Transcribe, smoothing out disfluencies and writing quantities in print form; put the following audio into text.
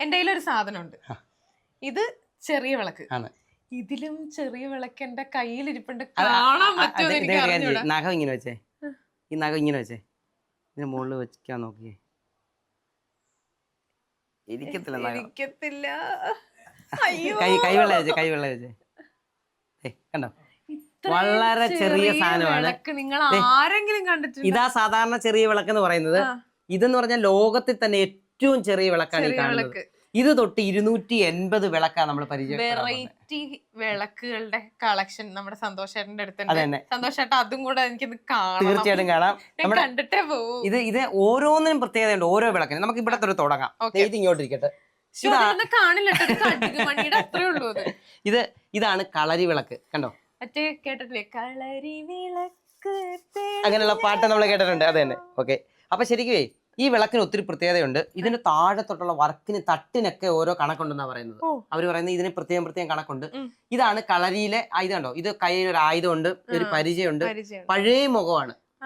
എന്റെ കയ്യിലൊരു സാധനമുണ്ട്. ആ. ഇത് ചെറിയ വിളക്ക്. ആണ്. ഇതിലും ചെറിയ വിളക്ക് എന്റെ കയ്യിലിരിപ്പുണ്ട്. കാണാൻ പറ്റുമോ എനിക്ക് അറിഞ്ഞൂടാ. നഖം ഇങ്ങനെ വെച്ചേ, ഈ നഖം ഇങ്ങനെ വെച്ചേ, ഇതിന് മുകളിൽ വെക്കാൻ നോക്കിയേ. ഇരിക്കത്തില്ല നഖം. ഇരിക്കത്തില്ല. കൈവെള്ള വെച്ചേ, കൈവെള്ള വെച്ചേ. കണ്ടോ, വളരെ ചെറിയ സാധനമാണ്. നിങ്ങൾ ആരെങ്കിലും കണ്ടിട്ടുണ്ട്? ഇതാ സാധാരണ ചെറിയ വിളക്ക് എന്ന് പറയുന്നത്. ഇതെന്ന് പറഞ്ഞാൽ ലോകത്തിൽ തന്നെ ഏറ്റവും ചെറിയ വിളക്കാണ് ഈ കാണുന്നത്. ഇത് തൊട്ട് 280 വിളക്കാണ് നമ്മൾ പരിചയപ്പെടുന്നത്. വെറൈറ്റി വിളക്കുകളുടെ കളക്ഷൻ നമ്മുടെ സന്തോഷേട്ടന്റെ അടുത്തുണ്ട്. സന്തോഷേട്ടൻ അതും കൂടെ എനിക്കിത് കാണാം, തീർച്ചയായിട്ടും കാണാം. കണ്ടിട്ടേ പോവും. ഇത് ഓരോന്നിനും പ്രത്യേകതയുണ്ട്, ഓരോ വിളക്കിനും. നമുക്ക് ഇവിടെ തൊട്ട് തുടങ്ങാം. ഇത് ഇങ്ങോട്ടിരിക്കട്ടെ. കാണില്ല, അത്രേ ഉള്ളൂ. ഇതാണ് കളരി വിളക്ക്. കണ്ടോ, മറ്റേ കേട്ടിട്ടില്ലേ, കളരി വിളക്ക്, അങ്ങനെയുള്ള പാട്ട് നമ്മൾ കേട്ടിട്ടുണ്ട്. അത് തന്നെ. ഓക്കെ. അപ്പൊ ശരിക്കുവേ ഈ വിളക്കിന് ഒത്തിരി പ്രത്യേകതയുണ്ട്. ഇതിന് താഴെ തൊട്ടുള്ള വർക്കിന് തട്ടിനൊക്കെ ഓരോ കണക്കുണ്ടെന്നാ പറയുന്നത്. അവര് പറയുന്നത് ഇതിന് പ്രത്യേകം കണക്കുണ്ട്. ഇതാണ് കളരിയിലെ ആയുധം. കണ്ടോ, ഇത് കയ്യിൽ ഒരു ആയുധമുണ്ട്, ഒരു പരിചയമുണ്ട്, പഴയ മുഖമാണ്.